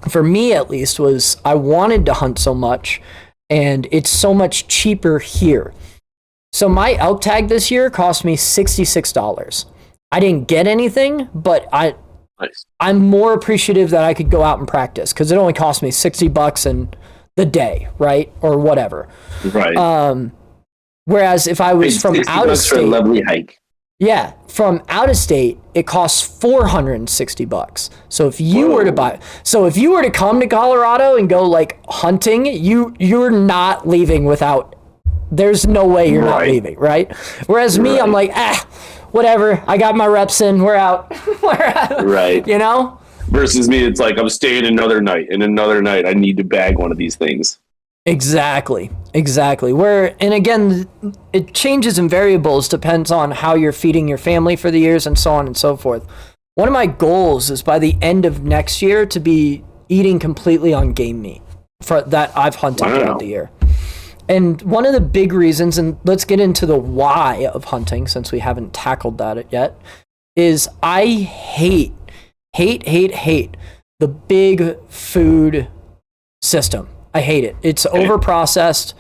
for me at least, was I wanted to hunt so much, and it's so much cheaper here. So my elk tag this year cost me $66. I didn't get anything, but I'm more appreciative that I could go out and practice, because it only cost me $60 in the day, right? Or whatever. Right. Whereas if I was from out of state, for a lovely hike. Yeah, from out of state, it costs $460. So if you were to come to Colorado and go like hunting, you're not leaving without. There's no way you're not leaving, right? Whereas me, I'm like, whatever. I got my reps in. We're out. Right. You know. Versus me, it's like I'm staying another night, and another night I need to bag one of these things. Exactly. And again, it changes in variables, depends on how you're feeding your family for the years and so on and so forth. One of my goals is by the end of next year to be eating completely on game meat that I've hunted throughout the year. And one of the big reasons, and let's get into the why of hunting since we haven't tackled that yet, is I hate the big food system. I hate it. It's overprocessed.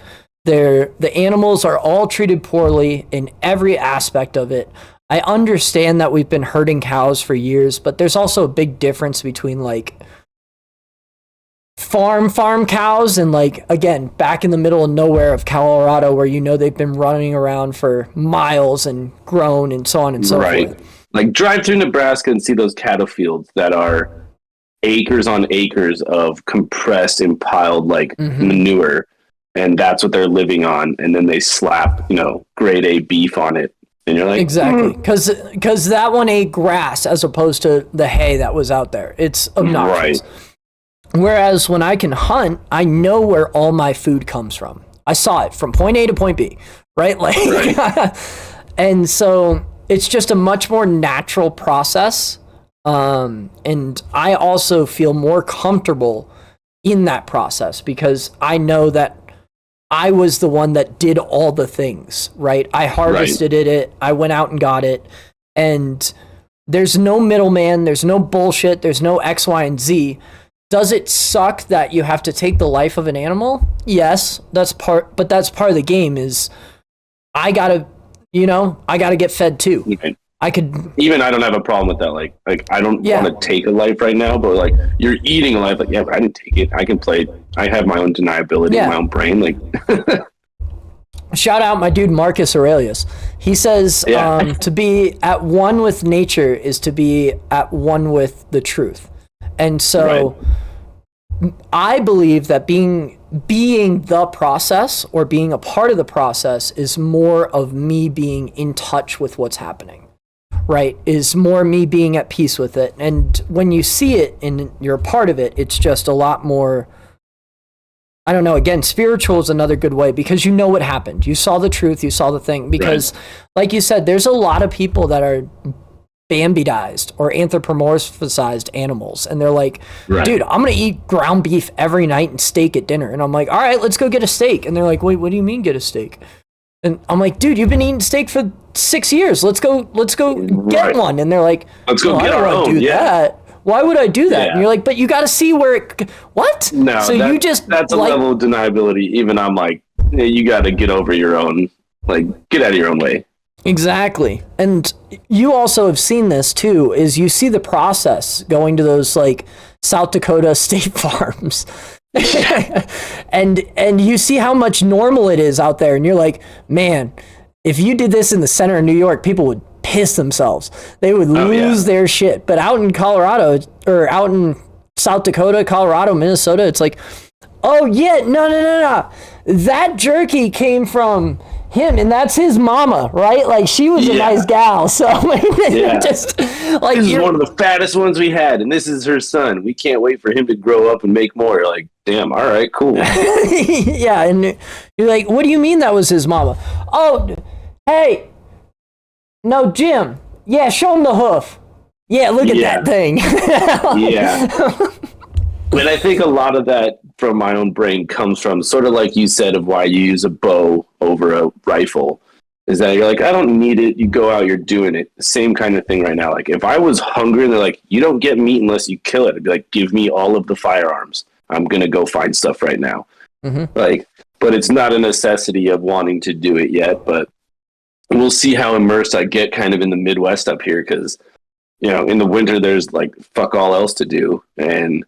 The animals are all treated poorly in every aspect of it. I understand that we've been herding cows for years, but there's also a big difference between like farm cows and like, again, back in the middle of nowhere of Colorado where they've been running around for miles and grown and so on and so forth. Like drive through Nebraska and see those cattle fields that are acres on acres of compressed and piled like manure, and that's what they're living on, and then they slap grade A beef on it, and you're like, exactly, because that one ate grass as opposed to the hay that was out there. It's obnoxious. Whereas when I can hunt, I know where all my food comes from. I saw it from point A to point B, right? And so it's just a much more natural process. And I also feel more comfortable in that process because I know that I was the one that did all the things, right? I harvested it, I went out and got it, and there's no middleman, there's no bullshit, there's no X, Y, and Z. Does it suck that you have to take the life of an animal? Yes, but that's part of the game. Is I gotta get fed too. Okay. I don't have a problem with that. Like I don't want to take a life right now, but like you're eating a life. Like, but I didn't take it. I can play. I have my own deniability in my own brain. Like, shout out my dude Marcus Aurelius. He says to be at one with nature is to be at one with the truth, and so I believe that being the process or being a part of the process is more of me being in touch with what's happening. Right, is more me being at peace with it. And when you see it and you're a part of it, it's just a lot more, I don't know, again, spiritual is another good way because you know what happened. You saw the truth, you saw the thing. Because like you said, there's a lot of people that are Bambi-dized or anthropomorphized animals. And they're like, dude, I'm going to eat ground beef every night and steak at dinner. And I'm like, all right, let's go get a steak. And they're like, wait, what do you mean get a steak? And I'm like, dude, you've been eating steak for 6 years. Let's go get one. And they're like, let's go get our own. Do that. Why would I do that? Yeah. And you're like, but you got to see where it. What? No, so that's a level of deniability. Even I'm like, you got to get over your own. Like, get out of your own way. Exactly. And you also have seen this too, is you see the process going to those like South Dakota state farms. and you see how much normal it is out there, and you're like, man, if you did this in the center of New York, people would piss themselves. They would lose their shit. But out in Colorado, or out in South Dakota, Colorado, Minnesota, it's like, oh yeah, no. That jerky came from him, and that's his mama, right? Like, she was a nice gal. So just like, this is one of the fattest ones we had, and this is her son. We can't wait for him to grow up and make more. You're like, damn, all right, cool. Yeah, and you're like, what do you mean that was his mama? Oh, hey, no, Jim. Yeah, show him the hoof. Yeah, look at that thing. Yeah. But I think a lot of that from my own brain comes from sort of like you said of why you use a bow over a rifle, is that you're like, I don't need it. You go out, you're doing it. Same kind of thing right now. Like, if I was hungry and they're like, you don't get meat unless you kill it, I'd be like, give me all of the firearms. I'm going to go find stuff right now. Mm-hmm. Like, but it's not a necessity of wanting to do it yet. But we'll see how immersed I get kind of in the Midwest up here, because, you know, in the winter, there's like fuck all else to do. And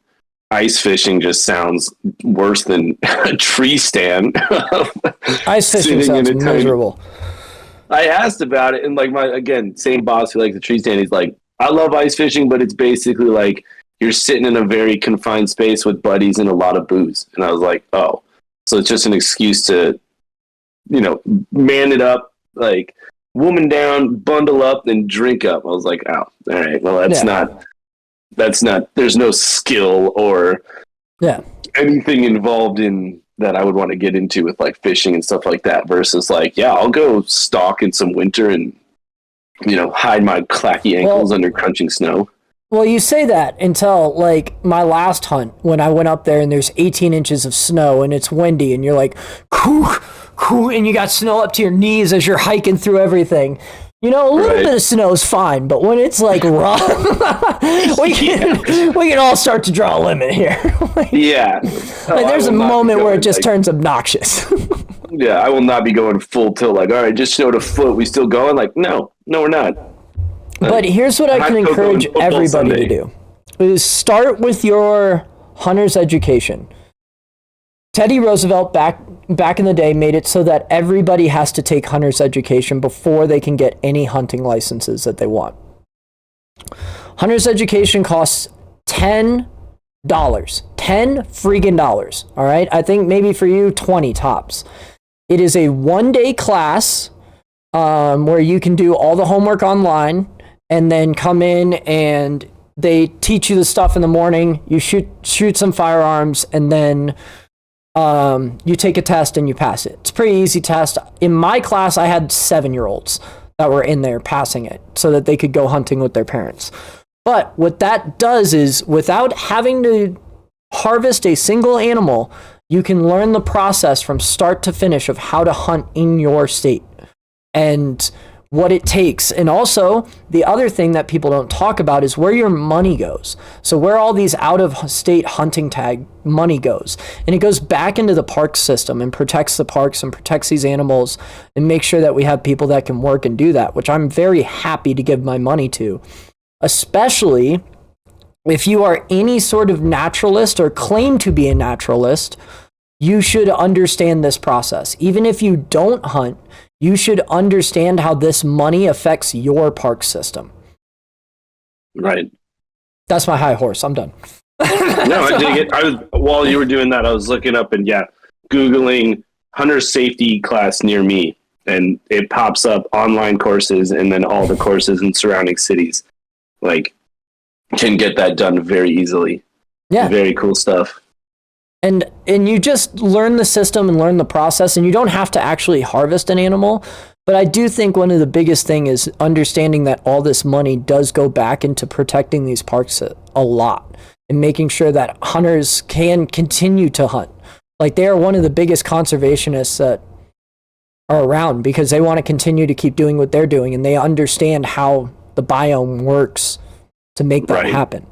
ice fishing just sounds worse than a tree stand. Ice fishing sounds miserable. I asked about it, and like same boss who likes the tree stand, he's like, I love ice fishing, but it's basically like you're sitting in a very confined space with buddies and a lot of booze. And I was like, oh, so it's just an excuse to, you know, man it up, like woman down, bundle up, then drink up. I was like, oh, all right, well, that's not, there's no skill or anything involved in that I would want to get into with like fishing and stuff like that, versus like, yeah, I'll go stalk in some winter and, you know, hide my clacky ankles under crunching snow. Well, you say that until like my last hunt, when I went up there and there's 18 inches of snow and it's windy and you're like, and you got snow up to your knees as you're hiking through everything. You know, a little bit of snow is fine, but when it's like raw, we can all start to draw a limit here. There's a moment where it just turns obnoxious. Yeah, I will not be going full tilt. Like, all right, just snowed a foot. We still going? Like, no, we're not. But here's what I can encourage everybody to do: is start with your hunter's education. Teddy Roosevelt back in the day made it so that everybody has to take hunter's education before they can get any hunting licenses that they want. Hunter's education costs $10. $10 freaking dollars. All right? I think maybe for you, 20 tops. It is a one-day class where you can do all the homework online and then come in and they teach you the stuff in the morning. You shoot some firearms, and then you take a test and you pass it. It's a pretty easy test. In my class, I had 7-year-olds that were in there passing it so that they could go hunting with their parents. But what that does is, without having to harvest a single animal, you can learn the process from start to finish of how to hunt in your state and what it takes. And also, the other thing that people don't talk about is where your money goes. So where all these out-of-state hunting tag money goes. And it goes back into the park system and protects the parks and protects these animals and makes sure that we have people that can work and do that, which I'm very happy to give my money to. Especially if you are any sort of naturalist or claim to be a naturalist, you should understand this process. Even if you don't hunt, you should understand how this money affects your park system. Right. That's my high horse. I'm done. No, I dig it. While you were doing that, I was looking up and Googling hunter safety class near me, and it pops up online courses and then all the courses in surrounding cities. Like, can get that done very easily. Yeah. Very cool stuff. And you just learn the system and learn the process, and you don't have to actually harvest an animal. But I do think one of the biggest thing is understanding that all this money does go back into protecting these parks a lot and making sure that hunters can continue to hunt. Like, they are one of the biggest conservationists that are around because they want to continue to keep doing what they're doing, and they understand how the biome works to make that happen.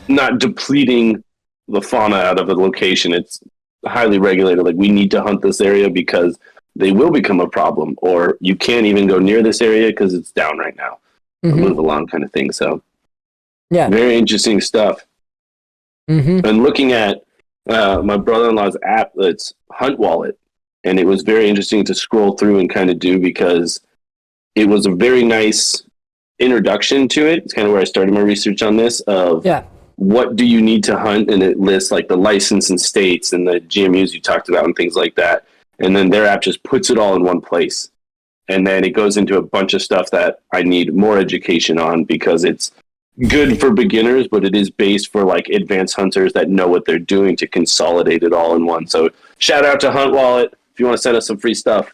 Not depleting the fauna out of a location. It's highly regulated. Like, we need to hunt this area because they will become a problem, or you can't even go near this area because it's down right now. Move along kind of thing. So yeah, very interesting stuff. And looking at my brother-in-law's app, that's Hunt Wallet, and it was very interesting to scroll through and kind of do, because it was a very nice introduction to it. It's kind of where I started my research on this of what do you need to hunt, and it lists like the license and states and the GMUs you talked about and things like that. And then their app just puts it all in one place. And then it goes into a bunch of stuff that I need more education on, because it's good for beginners, but it is based for like advanced hunters that know what they're doing to consolidate it all in one. So shout out to Hunt Wallet. If you want to send us some free stuff,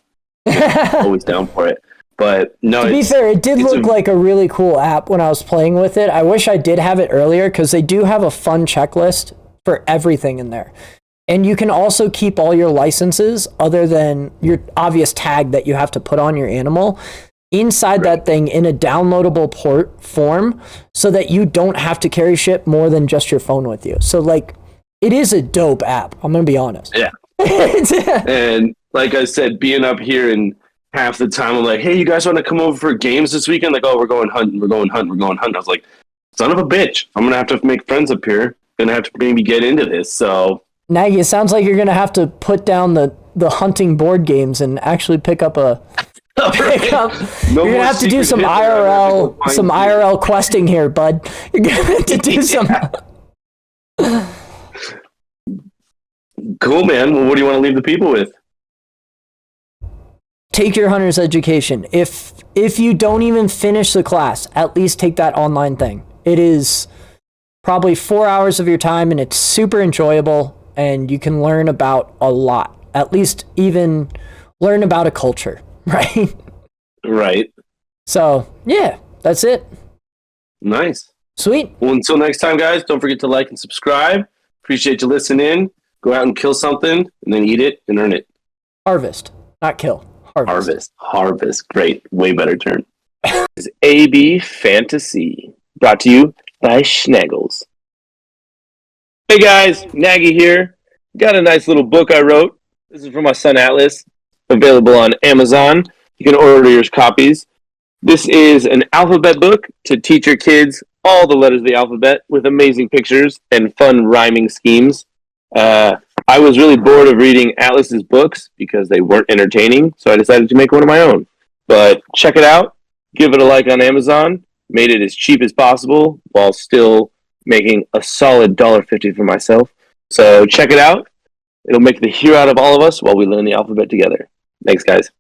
always down for it. But no, to be fair, it did look like a really cool app when I was playing with it. I wish I did have it earlier, because they do have a fun checklist for everything in there. And you can also keep all your licenses, other than your obvious tag that you have to put on your animal, inside that thing in a downloadable port form, so that you don't have to carry shit more than just your phone with you. So like, it is a dope app. I'm going to be honest. Yeah. And like I said, being up here, and half the time I'm like, hey, you guys want to come over for games this weekend? Like, oh, we're going hunting. I was like, son of a bitch. I'm going to have to make friends up here. Going to have to maybe get into this. So Nagy, it sounds like you're going to have to put down the hunting board games and actually pick up a... No, you're going to have to do some IRL questing here, bud. You're going to have to do some... Cool, man. Well, what do you want to leave the people with? Take your hunter's education. If you don't even finish the class, at least take that online thing. It is probably 4 hours of your time, and it's super enjoyable, and you can learn about a lot. At least even learn about a culture, right? Right. So, yeah, that's it. Nice. Sweet. Well, until next time, guys, don't forget to like and subscribe. Appreciate you listening. Go out and kill something, and then eat it and earn it. Harvest, not kill. Harvest. Great. Way better term. Is AB Fantasy, brought to you by Schnaggles. Hey guys, Nagy here. Got a nice little book I wrote. This is from my son Atlas. Available on Amazon. You can order your copies. This is an alphabet book to teach your kids all the letters of the alphabet with amazing pictures and fun rhyming schemes. I was really bored of reading Atlas's books because they weren't entertaining, so I decided to make one of my own. But check it out. Give it a like on Amazon. Made it as cheap as possible while still making a solid $1.50 for myself. So check it out. It'll make the hero out of all of us while we learn the alphabet together. Thanks, guys.